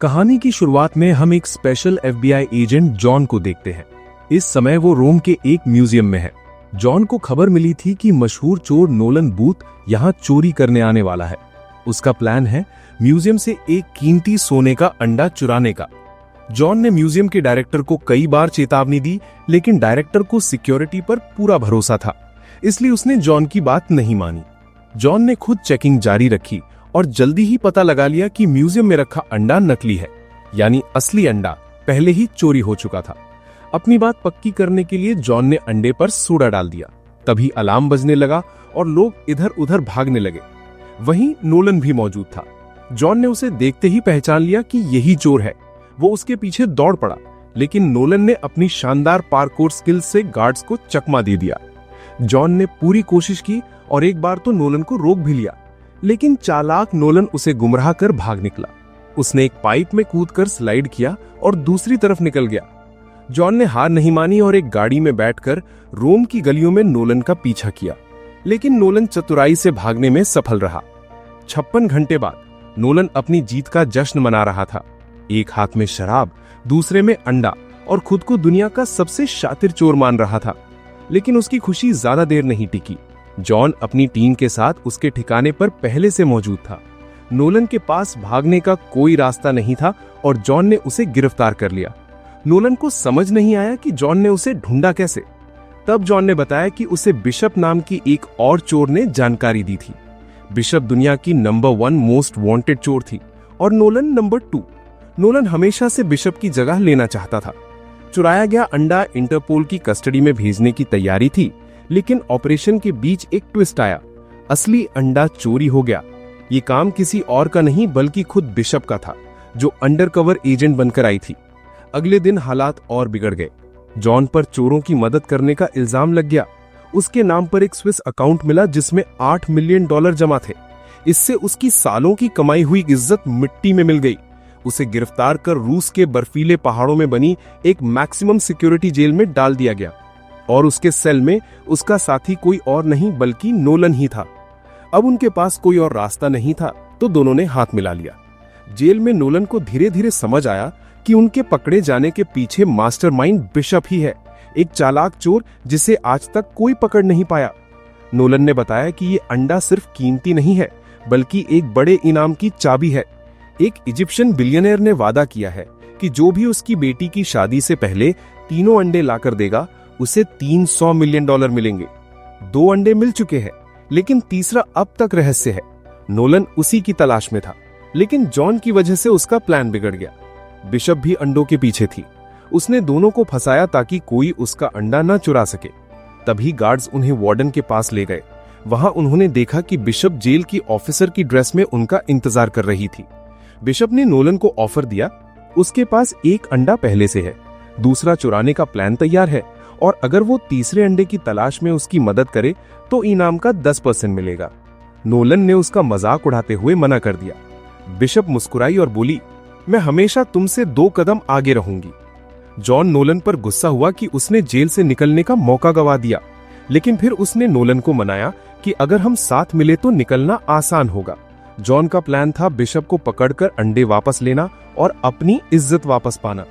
कहानी की शुरुआत में हम एक स्पेशल एफबीआई एजेंट जॉन को देखते हैं। इस समय वो रोम के एक म्यूजियम में है। जॉन को खबर मिली थी कि मशहूर चोर नोलन बूथ यहाँ चोरी करने आने वाला है। उसका प्लान है म्यूजियम से एक कीमती सोने का अंडा चुराने का। जॉन ने म्यूजियम के डायरेक्टर को कई बार चेतावनी दी, लेकिन डायरेक्टर को सिक्योरिटी पर पूरा भरोसा था, इसलिए उसने जॉन की बात नहीं मानी। जॉन ने खुद चेकिंग जारी रखी और जल्दी ही पता लगा लिया कि म्यूजियम में रखा अंडा नकली है, यानी असली अंडा पहले ही चोरी हो चुका था। अपनी बात पक्की करने के लिए जॉन ने अंडे पर सोडा डाल दिया। तभी अलार्म बजने लगा और लोग इधर उधर भागने लगे। वहीं नोलन भी मौजूद था। जॉन ने उसे देखते ही पहचान लिया कि यही चोर है। वो उसके पीछे दौड़ पड़ा, लेकिन नोलन ने अपनी शानदार पार्कोर स्किल्स से गार्ड्स को चकमा दे दिया। जॉन ने पूरी कोशिश की और एक बार तो नोलन को रोक भी लिया, लेकिन चालाक नोलन उसे गुमराह कर भाग निकला। उसने एक पाइप में कूदकर स्लाइड किया और दूसरी तरफ निकल गया। जॉन ने हार नहीं मानी और एक गाड़ी में बैठकर रोम की गलियों में नोलन का पीछा किया, लेकिन नोलन चतुराई से भागने में सफल रहा। 56 घंटे बाद नोलन अपनी जीत का जश्न मना रहा था। एक हाथ में शराब, दूसरे में अंडा, और खुद को दुनिया का सबसे शातिर चोर मान रहा था। लेकिन उसकी खुशी ज्यादा देर नहीं टिकी। जॉन अपनी टीम के साथ उसके ठिकाने पर पहले से मौजूद था। नोलन के पास भागने का कोई रास्ता नहीं था और जॉन ने उसे गिरफ्तार कर लिया। नोलन को समझ नहीं आया कि जॉन ने उसे ढूंढा कैसे। तब जॉन ने बताया कि उसे बिशप नाम की एक और चोर ने जानकारी दी थी। बिशप दुनिया की नंबर 1 मोस्ट वांटेड चोर थी और नोलन नंबर 2। नोलन हमेशा से बिशप की जगह लेना चाहता था। चुराया गया अंडा इंटरपोल की कस्टडी में भेजने की तैयारी थी, लेकिन ऑपरेशन के बीच एक ट्विस्ट आया। असली अंडा चोरी हो गया। ये काम किसी और का नहीं बल्कि खुद बिशप का था, जो अंडरकवर एजेंट बनकर आई थी। अगले दिन हालात और बिगड़ गए। जॉन पर चोरों की मदद करने का इल्जाम लग गया। उसके नाम पर एक स्विस अकाउंट मिला जिसमें $8 मिलियन जमा थे। इससे उसकी सालों की कमाई हुई इज्जत मिट्टी में मिल गई। उसे गिरफ्तार कर रूस के बर्फीले पहाड़ों में बनी एक मैक्सिमम सिक्योरिटी जेल में डाल दिया गया और उसके सेल में उसका साथी कोई और नहीं बल्कि नोलन ही था। अब उनके पास कोई और रास्ता नहीं था, तो दोनों ने हाथ मिला लिया। जेल में नोलन को धीरे धीरे समझ आया कि उनके पकड़े जाने के पीछे मास्टरमाइंड बिशप ही है, एक चालाक चोर जिसे आज तक कोई पकड़ नहीं पाया। नोलन ने बताया कि ये अंडा सिर्फ कीमती नहीं है, बल्कि एक बड़े इनाम की चाबी है। एक इजिप्शियन बिलियनर ने वादा किया है कि जो भी उसकी बेटी की शादी से पहले तीनों अंडे लाकर देगा, उसे $300 मिलियन मिलेंगे। 2 अंडे मिल चुके हैं, लेकिन तीसरा अब तक रहस्य है। नोलन उसी की तलाश में था, लेकिन जॉन की वजह से उसका प्लान बिगड़ गया। बिशप भी अंडों के पीछे थी। उसने दोनों को फंसाया ताकि कोई उसका अंडा न चुरा सके। तभी गार्ड्स उन्हें वार्डन के पास ले गए। वहां उन्होंने देखा कि बिशप जेल की ऑफिसर की ड्रेस में उनका इंतजार कर रही थी। बिशप ने नोलन को ऑफर दिया, उसके पास एक अंडा पहले से है, दूसरा चुराने का प्लान तैयार है, और अगर वो तीसरे अंडे की तलाश में उसकी मदद करे तो इनाम का 10% मिलेगा। नोलन ने उसका मजाक उड़ाते हुए मना कर दिया। बिशप मुस्कुराई और बोली, मैं हमेशा तुमसे 2 कदम आगे रहूंगी। जॉन नोलन पर गुस्सा हुआ कि उसने जेल से निकलने का मौका गवा दिया, लेकिन फिर उसने नोलन को मनाया कि अगर हम साथ मिले तो निकलना आसान होगा। जॉन का प्लान था बिशप को पकड़कर अंडे वापस लेना और अपनी इज्जत वापस पाना।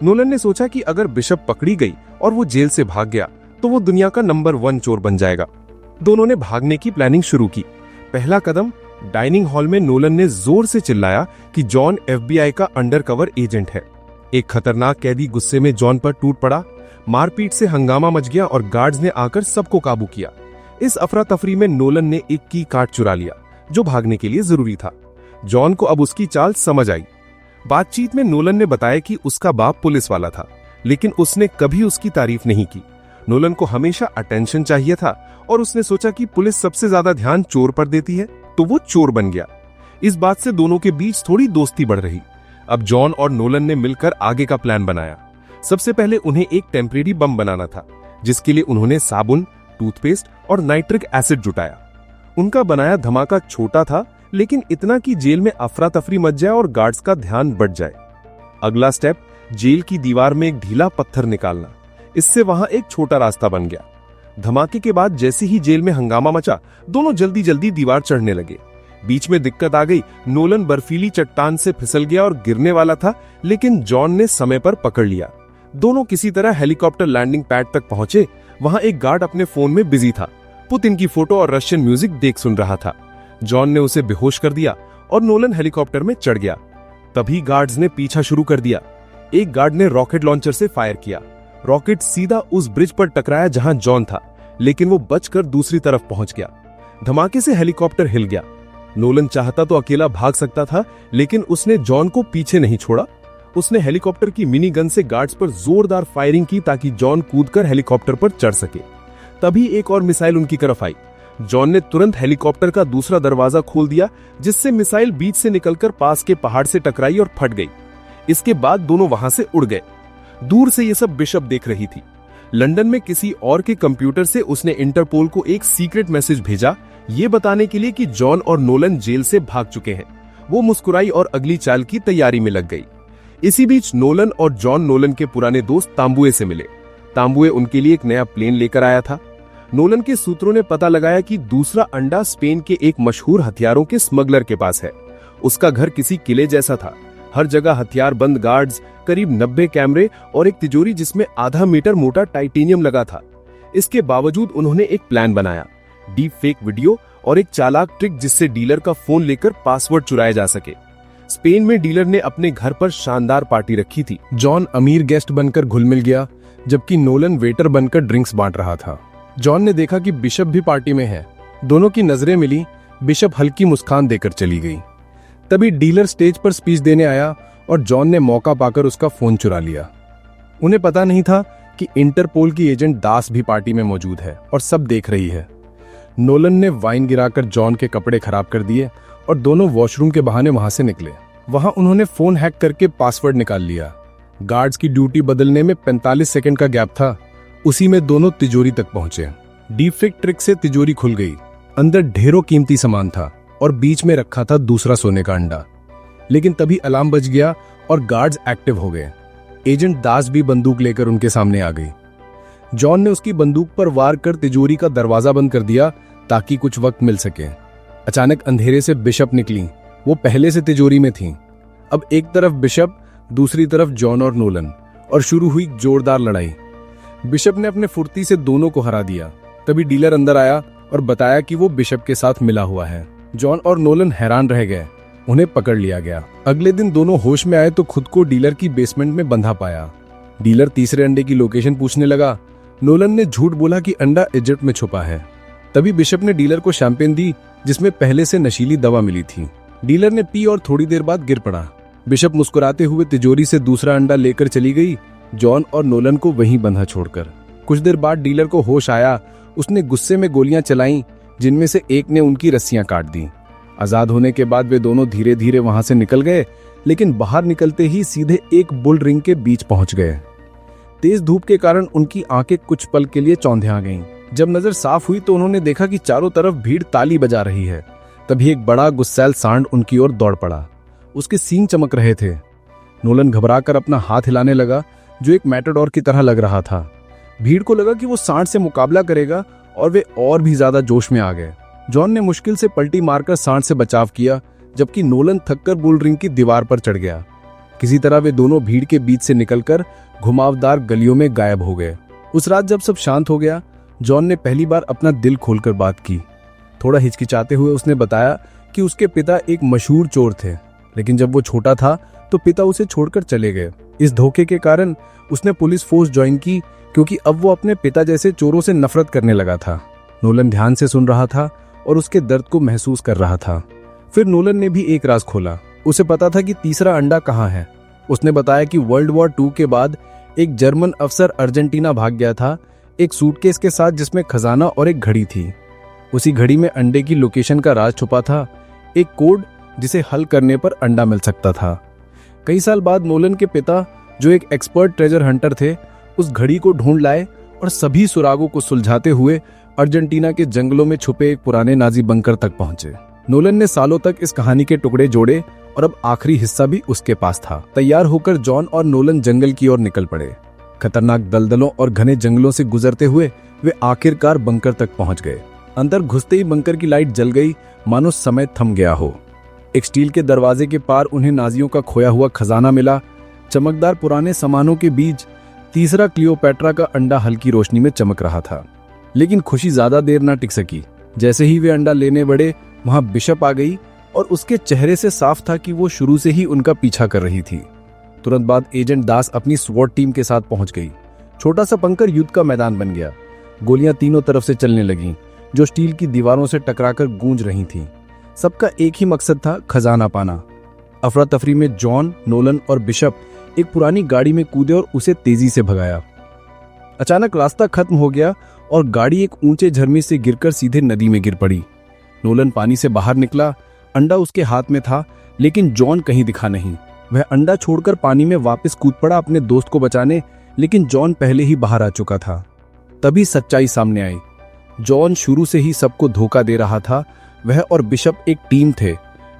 नोलन ने सोचा कि अगर बिशप पकड़ी गई और वो जेल से भाग गया तो वो दुनिया का नंबर 1 चोर बन जाएगा। दोनों ने भागने की प्लानिंग शुरू की। पहला कदम, डाइनिंग हॉल में नोलन ने जोर से चिल्लाया कि जॉन एफबीआई का अंडरकवर एजेंट है। एक खतरनाक कैदी गुस्से में जॉन पर टूट पड़ा। मारपीट से हंगामा मच गया और गार्ड्स ने आकर सबको काबू किया। इस अफरा तफरी में नोलन ने एक की कार्ड चुरा लिया, जो भागने के लिए जरूरी था। जॉन को अब उसकी चाल समझ आई। बातचीत में नोलन ने बताया कि उसका बाप पुलिस वाला था, लेकिन उसने कभी उसकी तारीफ नहीं की। नोलन को हमेशा अटेंशन चाहिए था और उसने सोचा कि पुलिस सबसे ज्यादा ध्यान चोर पर देती है, तो वो चोर बन गया। इस बात से दोनों के बीच थोड़ी दोस्ती बढ़ रही। अब जॉन और नोलन ने मिलकर आगे का प्लान बनाया। सबसे पहले उन्हें एक टेम्परेरी बम बनाना था, जिसके लिए उन्होंने साबुन, टूथपेस्ट और नाइट्रिक एसिड जुटाया। उनका बनाया धमाका छोटा था, लेकिन इतना कि जेल में अफरा तफरी मच जाए और गार्ड्स का ध्यान बढ़ जाए। अगला स्टेप, जेल की दीवार में एक ढीला पत्थर निकालना। इससे वहां एक छोटा रास्ता बन गया। धमाके के बाद जैसे ही जेल में हंगामा मचा, दोनों जल्दी जल्दी दीवार चढ़ने लगे। बीच में दिक्कत आ गई। नोलन बर्फीली चट्टान से फिसल गया और गिरने वाला था, लेकिन जॉन ने समय पर पकड़ लिया। दोनों किसी तरह हेलीकॉप्टर लैंडिंग पैड तक पहुंचे। वहां एक गार्ड अपने फोन में बिजी था, पुतिन की फोटो और रशियन म्यूजिक देख सुन रहा था। जॉन ने उसे बेहोश कर दिया और नोलन हेलीकॉप्टर में चढ़ गया। तभी गार्ड्स ने पीछा शुरू कर दिया। एक गार्ड ने रॉकेट लॉन्चर से फायर किया। रॉकेट सीधा उस ब्रिज पर टकराया जहां जॉन था, लेकिन वो बचकर दूसरी तरफ पहुंच गया। धमाके से हेलीकॉप्टर हिल गया। नोलन चाहता तो अकेला भाग सकता था, लेकिन उसने जॉन को पीछे नहीं छोड़ा। उसने हेलीकॉप्टर की मिनी गन से गार्ड्स पर जोरदार फायरिंग की ताकि जॉन कूदकर हेलीकॉप्टर पर चढ़ सके। तभी एक और मिसाइल उनकी तरफ आई। जॉन ने तुरंत हेलीकॉप्टर का दूसरा दरवाजा खोल दिया, जिससे मिसाइल बीच से निकलकर पास के पहाड़ से टकराई और फट गई। इसके बाद दोनों वहां से उड़ गए। दूर से ये सब बिशप देख रही थी। लंदन में किसी और के कंप्यूटर से उसने इंटरपोल को एक सीक्रेट मैसेज भेजा, ये बताने के लिए कि जॉन और नोलन जेल से भाग चुके हैं। वो मुस्कुराई और अगली चाल की तैयारी में लग गई। इसी बीच नोलन और जॉन नोलन के पुराने दोस्त तांबुए से मिले। तांबुए उनके लिए एक नया प्लेन लेकर आया था। नोलन के सूत्रों ने पता लगाया कि दूसरा अंडा स्पेन के एक मशहूर हथियारों के स्मगलर के पास है। उसका घर किसी किले जैसा था। हर जगह हथियार बंद गार्ड्स, करीब 90 कैमरे और एक तिजोरी जिसमें आधा मीटर मोटा टाइटेनियम लगा था। इसके बावजूद उन्होंने एक प्लान बनाया, डीप फेक वीडियो और एक चालाक ट्रिक जिससे डीलर का फोन लेकर पासवर्ड चुराया जा सके। स्पेन में डीलर ने अपने घर पर शानदार पार्टी रखी थी। जॉन अमीर गेस्ट बनकर घुल मिल गया, जबकि नोलन वेटर बनकर ड्रिंक्स बांट रहा था। जॉन ने देखा कि बिशप भी पार्टी में है। दोनों की नजरें मिली। बिशप हल्की मुस्कान देकर चली गई। तभी डीलर स्टेज पर स्पीच देने आया और जॉन ने मौका पाकर उसका फोन चुरा लिया। उन्हें पता नहीं था कि इंटरपोल की एजेंट दास भी पार्टी में मौजूद है और सब देख रही है। नोलन ने वाइन गिराकर जॉन के कपड़े खराब कर दिए और दोनों वॉशरूम के बहाने वहां से निकले। वहां उन्होंने फोन हैक करके पासवर्ड निकाल लिया। गार्ड्स की ड्यूटी बदलने में 45 सेकंड का गैप था। उसी में दोनों तिजोरी तक पहुंचे। डीप फेक ट्रिक से तिजोरी खुल गई। अंदर ढेरों कीमती सामान था और बीच में रखा था दूसरा सोने का अंडा। लेकिन तभी अलार्म बज गया और गार्ड्स एक्टिव हो गए। एजेंट दास भी बंदूक लेकर उनके सामने आ गई। जॉन ने उसकी बंदूक पर वार कर तिजोरी का दरवाजा बंद कर दिया ताकि कुछ वक्त मिल सके। अचानक अंधेरे से बिशप निकली। वो पहले से तिजोरी में थीं। अब एक तरफ बिशप, दूसरी तरफ जॉन और नोलन, और शुरू हुई जोरदार लड़ाई। बिशप ने अपने फुर्ती से दोनों को हरा दिया। तभी डीलर अंदर आया और बताया कि वो बिशप के साथ मिला हुआ है। जॉन और नोलन हैरान रह गए। उन्हें पकड़ लिया गया। अगले दिन दोनों होश में आए तो खुद को डीलर की बेसमेंट में बंधा पाया। डीलर तीसरे अंडे की लोकेशन पूछने लगा। नोलन ने झूठ बोला कि अंडा इजिप्ट में छुपा है। तभी बिशप ने डीलर को शैंपेन दी जिसमें पहले से नशीली दवा मिली थी। डीलर ने पी और थोड़ी देर बाद गिर पड़ा। बिशप मुस्कुराते हुए तिजोरी से दूसरा अंडा लेकर चली गई, जॉन और नोलन को वहीं बंधा छोड़कर। कुछ देर बाद डीलर को होश आया। उसने गुस्से में गोलियां चलाईं, जिनमें से एक ने उनकी रस्सियां काट दी। आजाद होने के बाद वे दोनों धीरे धीरे वहां से निकल गए, लेकिन बाहर निकलते ही सीधे एक बुल रिंग के बीच पहुंच गए। तेज धूप के कारण उनकी आंखें कुछ पल के लिए चौंधिया गईं। जब नजर साफ हुई तो उन्होंने देखा कि चारों तरफ भीड़ ताली बजा रही है। तभी एक बड़ा गुस्सैल सांड उनकी ओर दौड़ पड़ा। उसके सींग चमक रहे थे। नोलन घबराकर अपना हाथ हिलाने लगा, जो एक मैटाडोर की तरह लग रहा था। भीड़ को लगा कि वो सांड से मुकाबला करेगा और वे और भी ज्यादा जोश में आ गए। जॉन ने मुश्किल से पलटी मारकर सांड से बचाव किया, जबकि नोलन थककर बुल रिंग की दीवार पर चढ़ गया। किसी तरह वे दोनों भीड़ के बीच से निकलकर घुमावदार गलियों में गायब हो गए। उस रात जब सब शांत हो गया, जॉन ने पहली बार अपना दिल खोलकर बात की। थोड़ा हिचकिचाते हुए उसने बताया कि उसके पिता एक मशहूर चोर थे, लेकिन जब वो छोटा था तो पिता उसे छोड़कर चले गए। इस धोखे के कारण उसने पुलिस फोर्स ज्वाइन की, क्योंकि अब वो अपने पिता जैसे चोरों से नफरत करने लगा था। नोलन ध्यान से सुन रहा था और उसके दर्द को महसूस कर रहा था। फिर नोलन ने भी एक राज खोला। उसे पता था कि तीसरा अंडा कहाँ है। उसने बताया कि वर्ल्ड वॉर 2 के बाद एक जर्मन अफसर अर्जेंटीना भाग गया था, एक सूटकेस के साथ जिसमें खजाना और एक घड़ी थी। उसी घड़ी में अंडे की लोकेशन का राज छुपा था, एक कोड जिसे हल करने पर अंडा मिल सकता था। कई साल बाद नोलन के पिता, जो एक एक्सपर्ट ट्रेजर हंटर थे, उस घड़ी को ढूंढ लाए और सभी सुरागों को सुलझाते हुए अर्जेंटीना के जंगलों में छुपे एक पुराने नाजी बंकर तक पहुंचे। नोलन ने सालों तक इस कहानी के टुकड़े जोड़े और अब आखिरी हिस्सा भी उसके पास था। तैयार होकर जॉन और नोलन जंगल की ओर निकल पड़े। खतरनाक दलदलों और घने जंगलों से गुजरते हुए वे आखिरकार बंकर तक पहुंच गए। अंदर घुसते ही बंकर की लाइट जल गई, मानो समय थम गया हो। एक स्टील के दरवाजे के पार उन्हें नाजियों का खोया हुआ खजाना मिला। चमकदार पुराने सामानों के बीच तीसरा क्लियोपैट्रा का अंडा हल्की रोशनी में चमक रहा था। लेकिन खुशी ज्यादा देर ना टिक सकी। जैसे ही वे अंडा लेने बढ़े, वहां बिशप आ गई और उसके चेहरे से साफ था कि वो शुरू से ही उनका पीछा कर रही थी। तुरंत बाद एजेंट दास अपनी स्वॉट टीम के साथ पहुंच गई। छोटा सा बंकर युद्ध का मैदान बन गया। गोलियां तीनों तरफ से चलने लगीं, जो स्टील की दीवारों से टकराकर गूंज रही थीं। सबका एक ही मकसद था, खजाना पाना। अफरा तफरी में जॉन, नोलन और बिशप एक पुरानी गाड़ी में कूदे और उसे तेजी से भगाया। अचानक रास्ता खत्म हो गया और गाड़ी एक ऊंचे झरने से गिरकर सीधे नदी में गिर पड़ी। नोलन पानी से बाहर निकला। अंडा उसके हाथ में था, लेकिन जॉन कहीं दिखा नहीं। वह अंडा छोड़कर पानी में वापस कूद पड़ा अपने दोस्त को बचाने, लेकिन जॉन पहले ही बाहर आ चुका था। तभी सच्चाई सामने आई। जॉन शुरू से ही सबको धोखा दे रहा था। वह और बिशप एक टीम थे।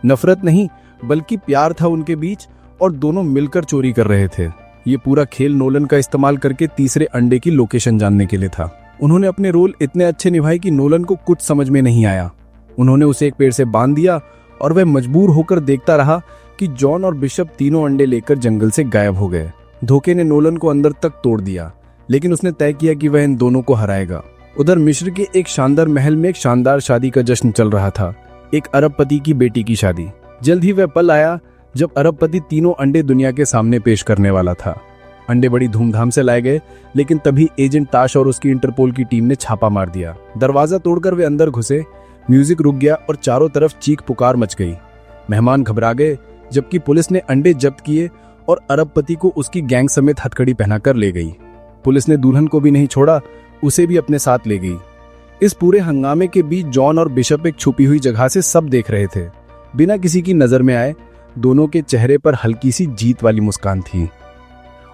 नफरत नहीं, बल्कि प्यार था उनके बीच, और दोनों मिलकर चोरी कर रहे थे। ये पूरा खेल नोलन का इस्तेमाल करके तीसरे अंडे की लोकेशन जानने के लिए था। उन्होंने अपने रोल इतने अच्छे निभाए कि नोलन को कुछ समझ में नहीं आया। उन्होंने उसे एक पेड़ से बांध दिया और वह मजबूर होकर देखता रहा कि जॉन और बिशप तीनों अंडे लेकर जंगल से गायब हो गए। धोखे ने नोलन को अंदर तक तोड़ दिया, लेकिन उसने तय किया कि वह इन दोनों को हराएगा। उधर मिस्र के एक शानदार महल में एक शानदार शादी का जश्न चल रहा था, एक अरबपति की बेटी की शादी। जल्द ही वह पल आया जब अरबपति तीनों अंडे दुनिया के सामने पेश करने वाला था। अंडे बड़ी धूमधाम से लाए गए, लेकिन तभी एजेंट ताश और उसकी इंटरपोल की टीम ने छापा मार दिया। दरवाजा तोड़कर वे अंदर घुसे। म्यूजिक रुक गया और चारों तरफ चीख पुकार मच गई। मेहमान घबरा गए, जबकि पुलिस ने अंडे जब्त किए और अरबपति को उसकी गैंग समेत हथकड़ी पहनाकर ले गई। पुलिस ने दुल्हन को भी नहीं छोड़ा, उसे भी अपने साथ ले गई। इस पूरे हंगामे के बीच जॉन और बिशप एक छुपी हुई जगह से सब देख रहे थे। बिना किसी की नजर में आए, दोनों के चेहरे पर हल्की सी जीत वाली मुस्कान थी,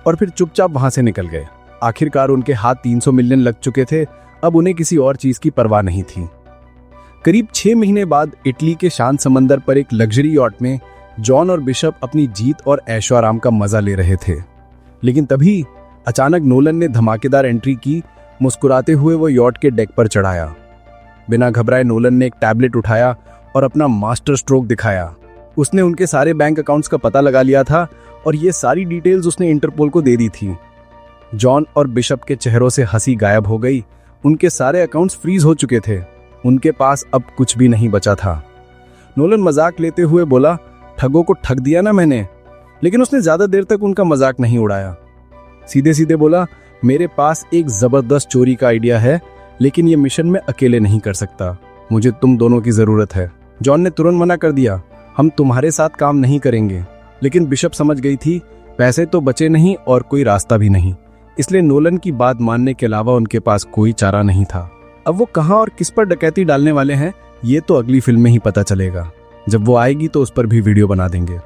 और फिर चुपचाप वहां से निकल गए। आखिरकार उनके हाथ 300 मिलियन लग चुके थे। अब उन्हें किसी और चीज की परवाह नहीं थी। करीब 6 महीने बाद इटली के शांत समंदर पर एक लग्जरी यॉट में जॉन और बिशप अपनी जीत और ऐशो आराम का मजा ले रहे थे। लेकिन तभी अचानक नोलन ने धमाकेदार एंट्री की। मुस्कुराते हुए वो यॉट के डेक पर चढ़ाया। बिना घबराए नोलन ने एक टैबलेट उठाया और अपना मास्टर स्ट्रोक दिखाया। उसने उनके सारे बैंक अकाउंट्स का पता लगा लिया था और ये सारी डिटेल्स उसने इंटरपोल को दे दी थी। जॉन और बिशप के चेहरों से हंसी गायब हो गई। उनके सारे अकाउंट्स फ्रीज हो चुके थे। उनके पास अब कुछ भी नहीं बचा था। नोलन मजाक लेते हुए बोला, ठगों को ठग दिया ना मैंने। लेकिन उसने ज्यादा देर तक उनका मजाक नहीं उड़ाया। सीधे सीधे बोला, मेरे पास एक जबरदस्त चोरी का आइडिया है, लेकिन ये मिशन मैं अकेले नहीं कर सकता। मुझे तुम दोनों की जरूरत है। जॉन ने तुरंत मना कर दिया, हम तुम्हारे साथ काम नहीं करेंगे। लेकिन बिशप समझ गई थी, पैसे तो बचे नहीं और कोई रास्ता भी नहीं। इसलिए नोलन की बात मानने के अलावा उनके पास कोई चारा नहीं था। अब वो कहां और किस पर डकैती डालने वाले हैं, ये तो अगली फिल्म में ही पता चलेगा। जब वो आएगी तो उस पर भी वीडियो बना देंगे।